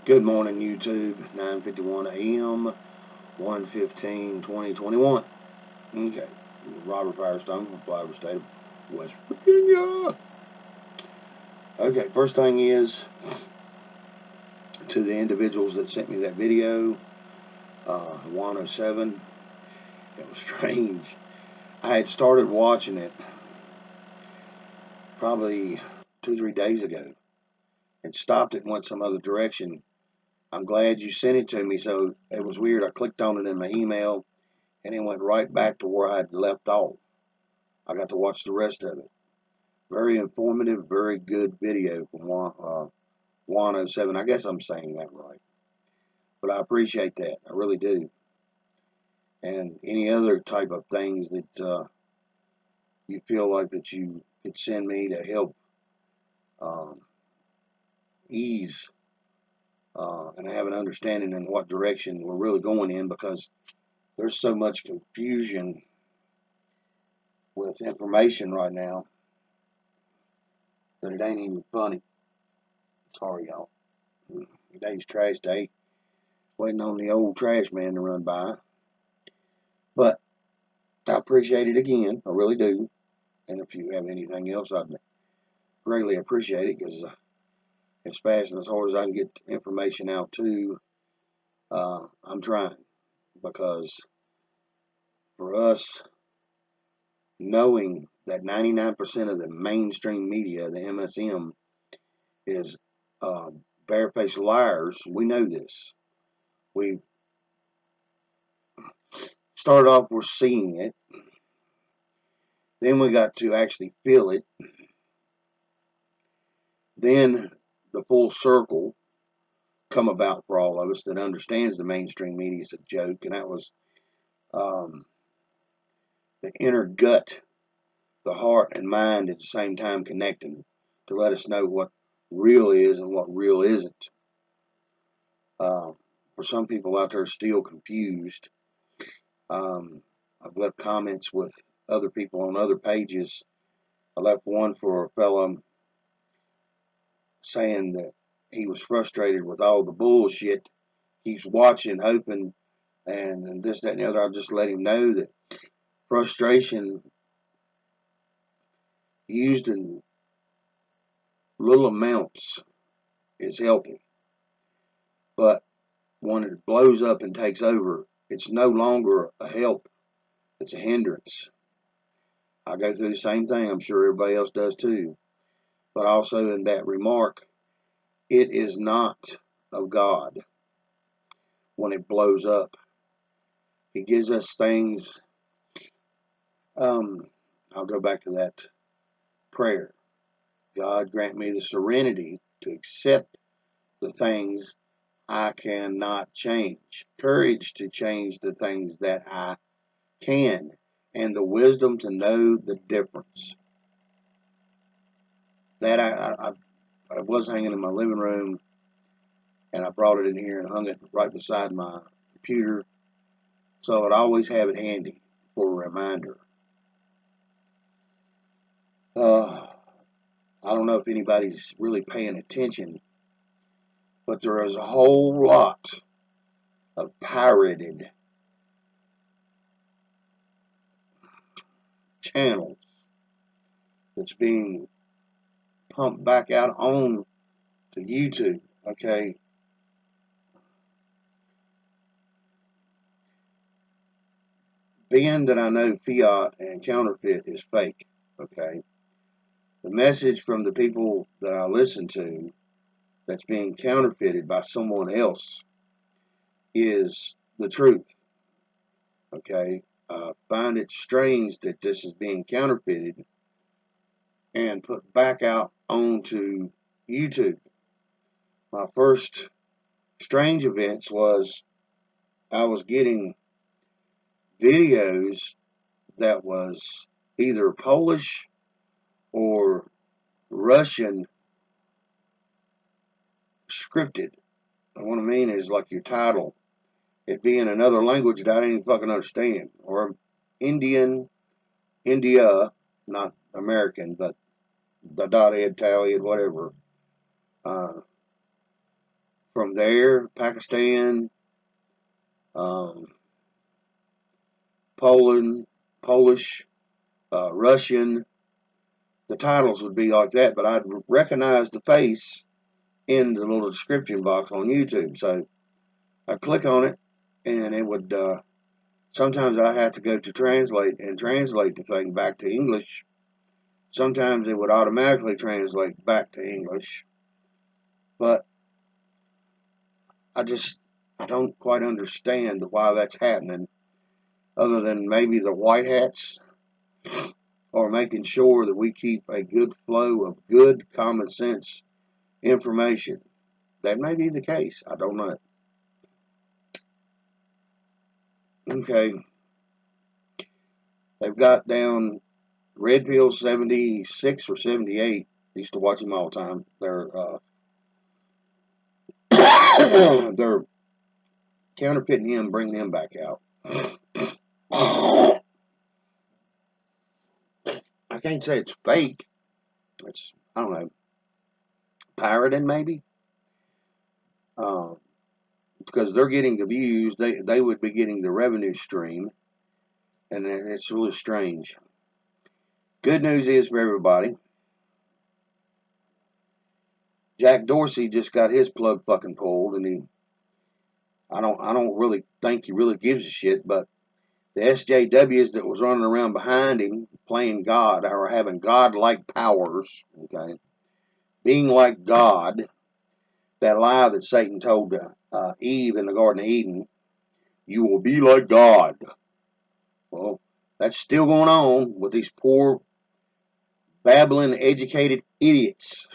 Good morning, YouTube. 9:51 a.m. 1/15/2021. Okay, Robert Firestone from Flower State of West Virginia. Okay, first thing is to the individuals that sent me that video, 107. It was strange. I had started watching it probably 2, 3 days ago and stopped it and went some other direction. I'm glad you sent it to me. So it was weird. I clicked on it in my email and it went right back to where I'd left off. I got to watch the rest of it. Very informative, very good video from 107. I guess I'm saying that right. But I appreciate that. I really do. And any other type of things that you feel like that you could send me to help um, ease and have an understanding in what direction we're really going in, because there's so much confusion with information right now that it ain't even funny. Sorry, y'all. Today's trash day. Waiting on the old trash man to run by. But I appreciate it again. I really do. And if you have anything else, I'd greatly appreciate it, because as fast and as hard as I can get information out too, I'm trying. Because for us, knowing that 99% of the mainstream media, the MSM, is barefaced liars, we know this. We started off with seeing it, then we got to actually feel it, then the full circle come about for all of us that understands the mainstream media is a joke, and that was um, the inner gut, the heart and mind at the same time connecting to let us know what real is and what real isn't. Uh, for some people out there still confused, I've left comments with other people on other pages. I left one for a fellow saying that he was frustrated with all the bullshit. Keeps watching, hoping, and this, that, and the other. I'll just let him know that frustration used in little amounts is healthy, but when it blows up and takes over, it's no longer a help, it's a hindrance. I go through the same thing, I'm sure everybody else does too. But also in that remark, it is not of God when it blows up. He gives us things. Um, I'll go back to that prayer. God grant me the serenity to accept the things I cannot change, courage to change the things that I can, and the wisdom to know the difference. That I was hanging in my living room, and I brought it in here and hung it right beside my computer, so I'd always have it handy for a reminder. Uh, I don't know if anybody's really paying attention, but there is a whole lot of pirated channels that's being pumped back out on to YouTube. Okay, being that I know fiat and counterfeit is fake, okay, the message from the people that I listen to that's being counterfeited by someone else is the truth, okay. I find it strange that this is being counterfeited and put back out onto YouTube. My first strange events was I was getting videos that was either Polish or Russian scripted. And what I mean is like your title, it being another language that I didn't even fucking understand, or Indian, India, not American, but the dot Italian, whatever, uh, from there, Pakistan, um, Poland, Polish, Russian. The titles would be like that, but I'd recognize the face in the little description box on YouTube. So I'd click on it, and it would. Sometimes I have to go to translate and translate the thing back to English. Sometimes it would automatically translate back to English, but I don't quite understand why that's happening, other than maybe the white hats are making sure that we keep a good flow of good common sense information. That may be the case. I don't know. Okay, they've got down Red Pill 76 or 78. I used to watch them all the time. They're counterfeiting him, bringing him back out. I can't say it's fake. It's, I don't know, pirated maybe. Uh, because they're getting the views, they would be getting the revenue stream, and it's really strange. Good news is for everybody, Jack Dorsey just got his plug fucking pulled, and I don't really think he really gives a shit, but the SJWs that was running around behind him playing God or having God-like powers, okay, being like God, that lie that Satan told Eve in the Garden of Eden, you will be like God. Well, that's still going on with these poor, babbling, educated idiots.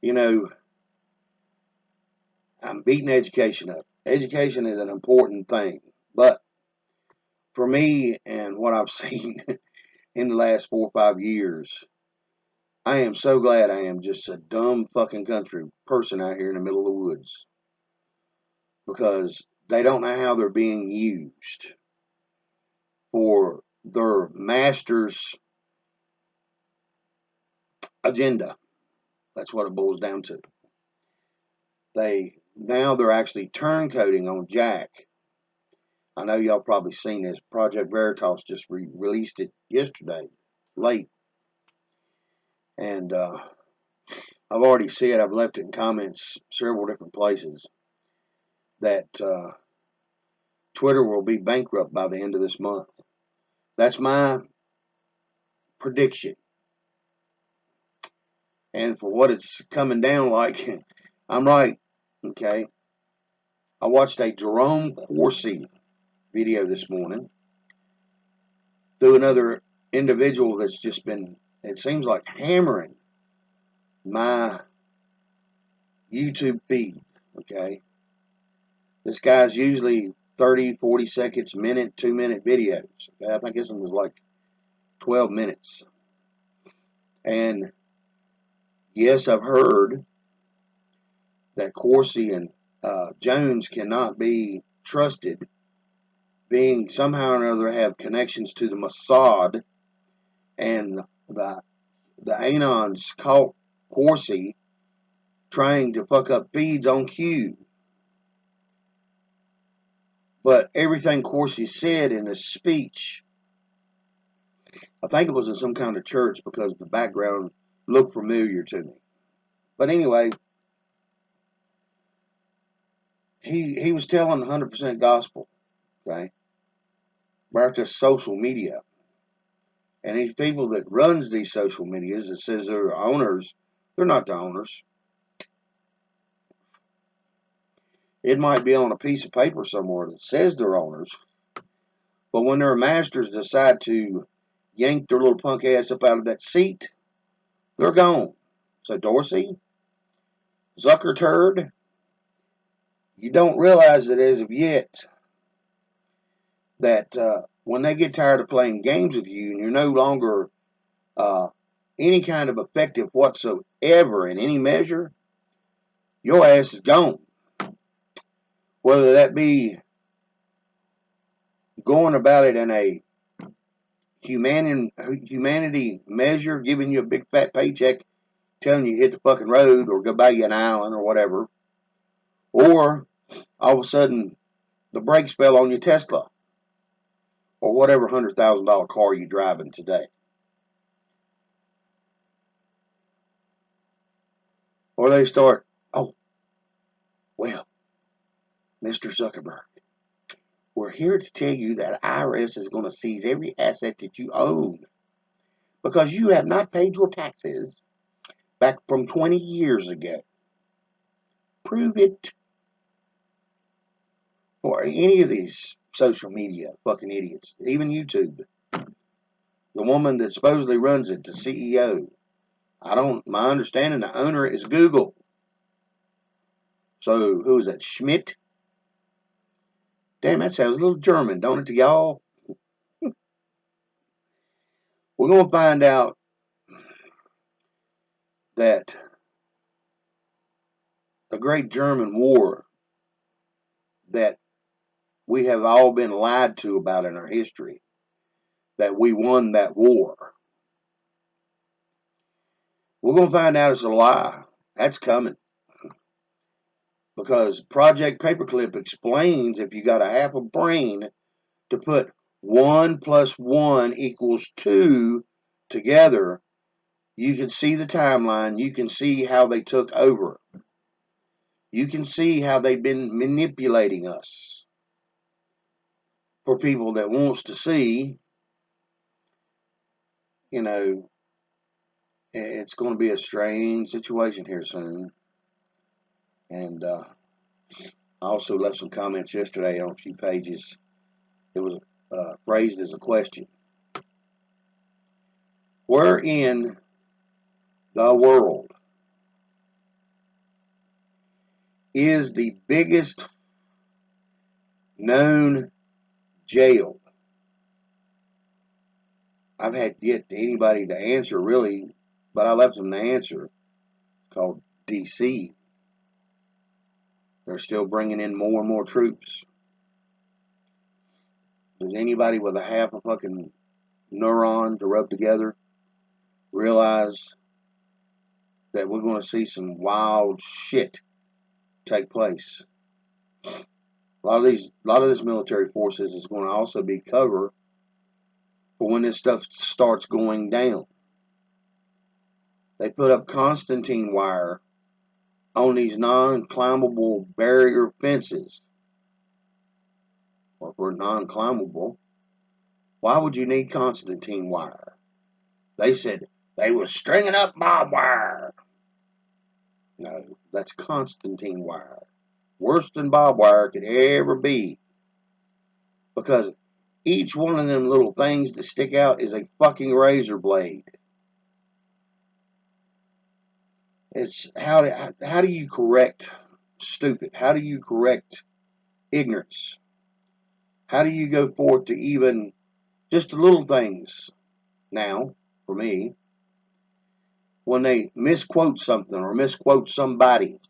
You know, I'm beating education up. Education is an important thing, but for me and what I've seen in the last 4 or 5 years, I am so glad I am just a dumb fucking country person out here in the middle of the woods, because they don't know how they're being used for their master's agenda. That's what it boils down to. They're actually turncoating on Jack. I know y'all probably seen this. Project Veritas just released it yesterday, late, and I've already said, I've left it in comments several different places, that Twitter will be bankrupt by the end of this month. That's my prediction. And for what it's coming down like, I'm right. Okay. I watched a Jerome Corsi video this morning through another individual that's just been, it seems like, hammering my YouTube feed. Okay. This guy's usually 30, 40 seconds, minute, 2-minute videos. Okay? I think this one was like 12 minutes. And yes, I've heard that Corsi and Jones cannot be trusted, being somehow or another have connections to the Mossad, and the Anons caught Corsi trying to fuck up feeds on Q. But everything Corsi said in his speech, I think it was in some kind of church because the background looked familiar to me. But anyway, he was telling 100% gospel, okay, about this social media. And these people that runs these social medias that says they're owners, they're not the owners. It might be on a piece of paper somewhere that says they're owners, but when their masters decide to yank their little punk ass up out of that seat, they're gone. So Dorsey, Zucker turd, you don't realize it as of yet that when they get tired of playing games with you and you're no longer any kind of effective whatsoever in any measure, your ass is gone. Whether that be going about it in a humanity measure, giving you a big fat paycheck telling you hit the fucking road or go buy you an island or whatever. Or all of a sudden the brakes fell on your Tesla or whatever $100,000 car you're driving today. Or they start, oh, well, Mr. Zuckerberg, we're here to tell you that IRS is going to seize every asset that you own because you have not paid your taxes back from 20 years ago. Prove it. Or any of these social media fucking idiots, even YouTube. The woman that supposedly runs it, the CEO. My understanding, the owner is Google. So who is that, Schmidt? Damn, that sounds a little German, don't it, to y'all? We're going to find out that the great German war that we have all been lied to about in our history, that we won that war. We're going to find out it's a lie. That's coming. Because Project Paperclip explains if you got a half a brain to put 1 plus 1 equals 2 together, you can see the timeline. You can see how they took over. You can see how they've been manipulating us. For people that wants to see, you know, it's going to be a strange situation here soon. And I also left some comments yesterday on a few pages. It was phrased as a question. Where in the world is the biggest known jail? I've had yet anybody to answer really, but I left them the answer. It's called DC. They're still bringing in more and more troops. Does anybody with a half a fucking neuron to rub together realize that we're going to see some wild shit take place? A lot of this military forces is going to also be cover for when this stuff starts going down. They put up Constantine wire on these non-climbable barrier fences. Or if they're non-climbable, why would you need Constantine wire? They said they were stringing up barbed wire. No, that's Constantine wire. Worse than barbed wire could ever be. Because each one of them little things that stick out is a fucking razor blade. It's how do you correct stupid? How do you correct ignorance? How do you go forth to even just the little things now, for me, when they misquote something or misquote somebody?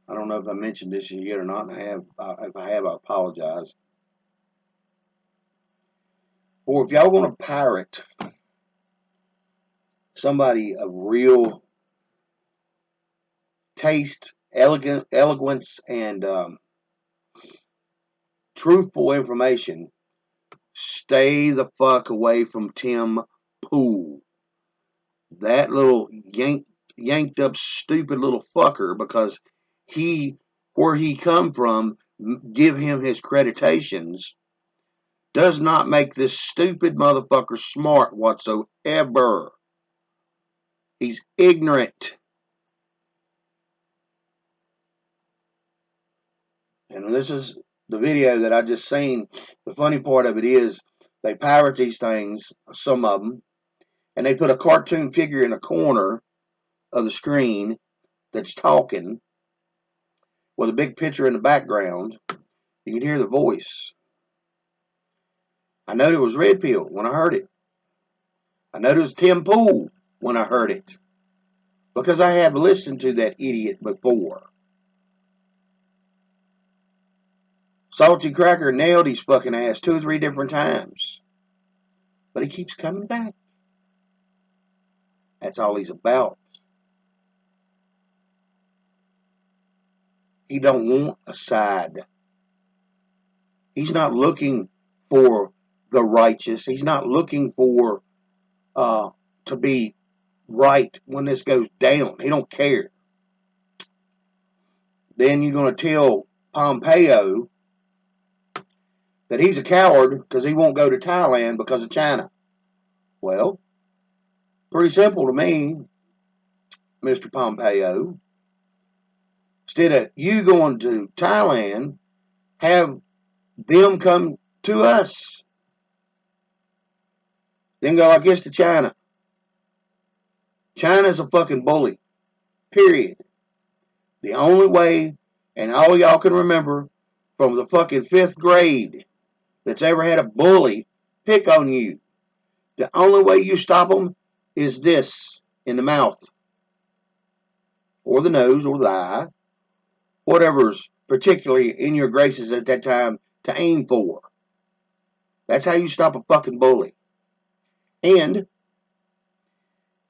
I don't know if I mentioned this yet or not, and if I have, I apologize. Or if y'all want to pirate somebody of real taste, eloquence, and truthful information, stay the fuck away from Tim Pool. That little yanked up stupid little fucker, because where he come from, give him his creditations, does not make this stupid motherfucker smart whatsoever. He's ignorant. And this is the video that I just seen. The funny part of it is they pirate these things, some of them, and they put a cartoon figure in the corner of the screen that's talking with a big picture in the background. You can hear the voice. I know it was Red Pill when I heard it. I know it was Tim Pool when I heard it, because I have listened to that idiot before. Salty Cracker nailed his fucking ass 2 or 3 different times, but he keeps coming back. That's all he's about. He don't want a side. He's not looking for the righteous. He's not looking for to be right when this goes down. He don't care. Then you're going to tell Pompeo that he's a coward because he won't go to Thailand because of China. Well, pretty simple to me, Mr. Pompeo. Instead of you going to Thailand, have them come to us. Then go, I guess, to China. China's a fucking bully. Period. The only way, and all y'all can remember from the fucking 5th grade that's ever had a bully pick on you, the only way you stop them is this in the mouth, or the nose, or the eye, whatever's particularly in your graces at that time to aim for. That's how you stop a fucking bully. And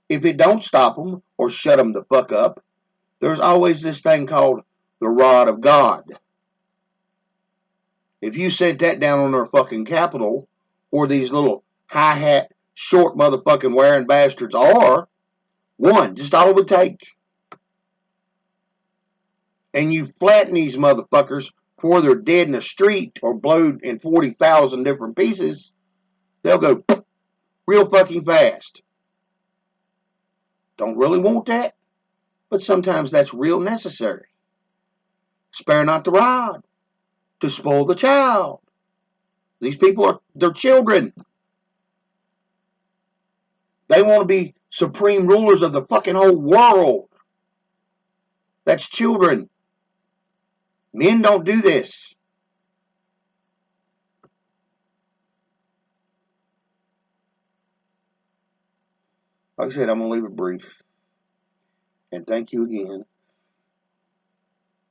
if it don't stop them or shut them the fuck up, there's always this thing called the rod of God. If you sent that down on their fucking capital, or these little hi-hat, short motherfucking wearing bastards are, one, just all it would take. And you flatten these motherfuckers before they're dead in the street or blowed in 40,000 different pieces, they'll go real fucking fast. Don't really want that, but sometimes that's real necessary. Spare not the rod to spoil the child. These people they're children. They want to be supreme rulers of the fucking whole world. That's children. Men don't do this. Like I said, I'm going to leave it brief. And thank you again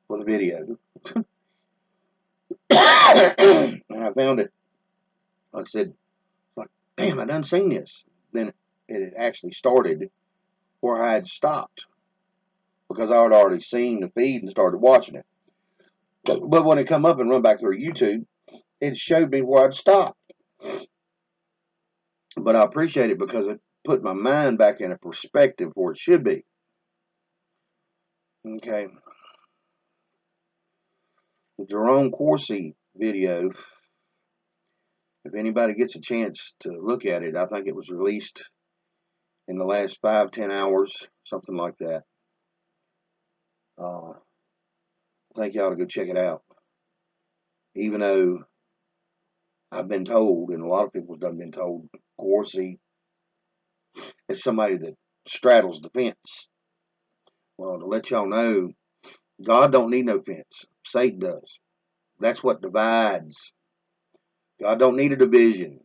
for the video. And I found it. Like I said, like, damn, I done seen this. Then it had actually started where I had stopped. Because I had already seen the feed and started watching it. But when it come up and run back through YouTube, it showed me where I'd stopped. But I appreciate it because it put my mind back in a perspective where it should be. Okay. The Jerome Corsi video, if anybody gets a chance to look at it, I think it was released in the last 5-10 hours, something like that. I think you ought to go check it out. Even though I've been told, and a lot of people's done been told, Corsi is somebody that straddles the fence. Well, to let y'all know, God don't need no fence. Satan does. That's what divides. God don't need a division.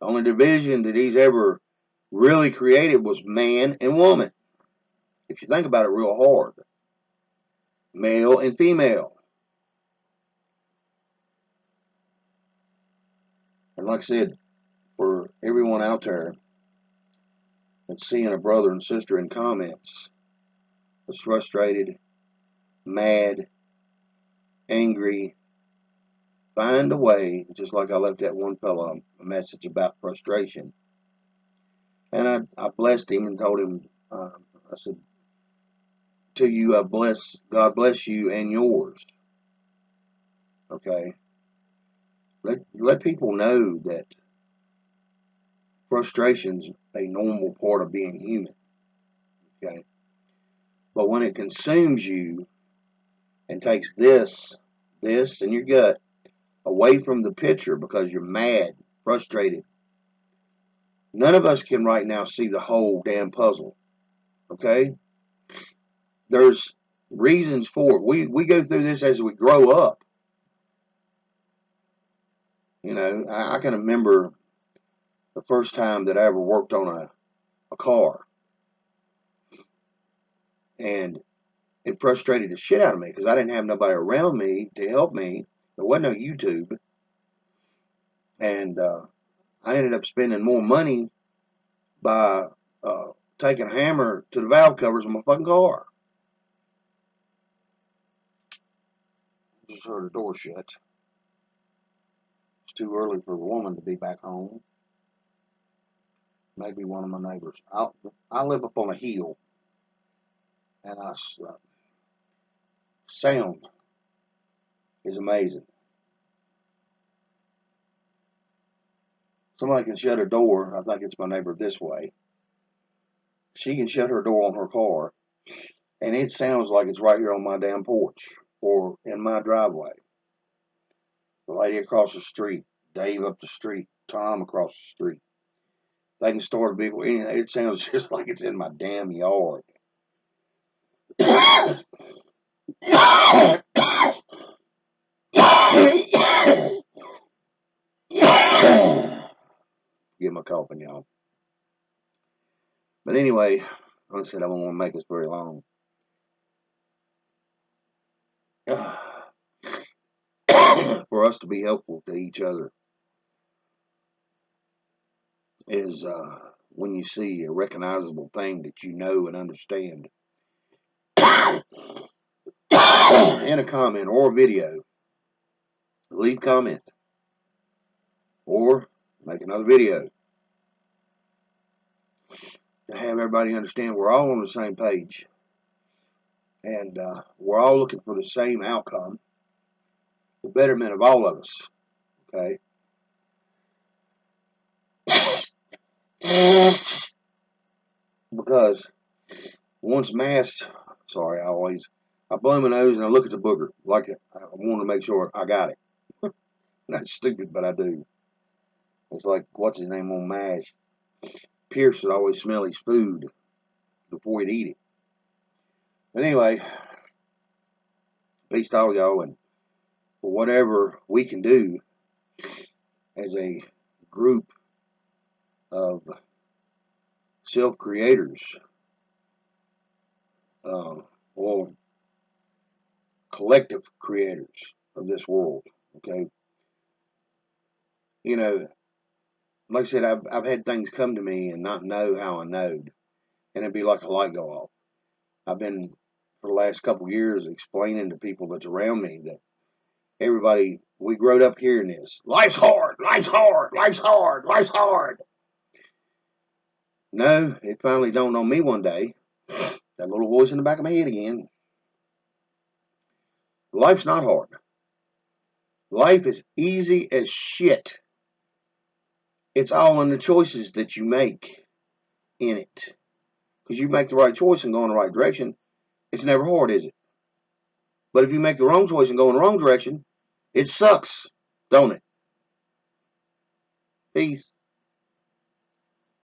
The only division that he's ever really created was man and woman. If you think about it real hard. Male and female. And like I said, for everyone out there that's seeing a brother and sister in comments that's frustrated, mad, angry, find a way, just like I left that one fellow a message about frustration. And I blessed him and told him, I said, to you, God bless you and yours. Okay? Let people know that frustration's a normal part of being human. Okay? But when it consumes you and takes this in your gut away from the picture because you're mad, frustrated, none of us can right now see the whole damn puzzle. Okay? There's reasons for it. We go through this as we grow up. You know, I can remember the first time that I ever worked on a car. And it frustrated the shit out of me because I didn't have nobody around me to help me. There wasn't no YouTube. And I ended up spending more money by taking a hammer to the valve covers of my fucking car. Just heard the door shut. It's too early for the woman to be back home. Maybe one of my neighbors. I live up on a hill, and sound is amazing. Somebody can shut a door. I think it's my neighbor this way. She can shut her door on her car, and it sounds like it's right here on my damn porch or in my driveway. The lady across the street, Dave up the street, Tom across the street. They can start a big. It sounds just like it's in my damn yard. Get my coughing, y'all. But anyway, like I said, I don't want to make this very long. For us to be helpful to each other is when you see a recognizable thing that you know and understand in a comment or a video, leave comment or make another video to have everybody understand we're all on the same page and we're all looking for the same outcome, the betterment of all of us. Okay. Because once mass, sorry, I blow my nose and I look at the booger like I want to make sure I got it. That's stupid, but I do. It's like, what's his name on MASH? Pierce would always smell his food before he'd eat it. But anyway, peace to all y'all, and for whatever we can do as a group of self-creators, or collective creators of this world, okay? You know, like I said, I've had things come to me and not know how I knowed, and it'd be like a light go off. I've been, for the last couple of years, explaining to people that's around me that everybody, we growed up hearing this. Life's hard, life's hard, life's hard, life's hard. No, it finally dawned on me one day, that little voice in the back of my head again. Life's not hard. Life is easy as shit. It's all in the choices that you make in it. Because you make the right choice and go in the right direction, it's never hard, is it? But if you make the wrong choice and go in the wrong direction, it sucks, don't it? Peace.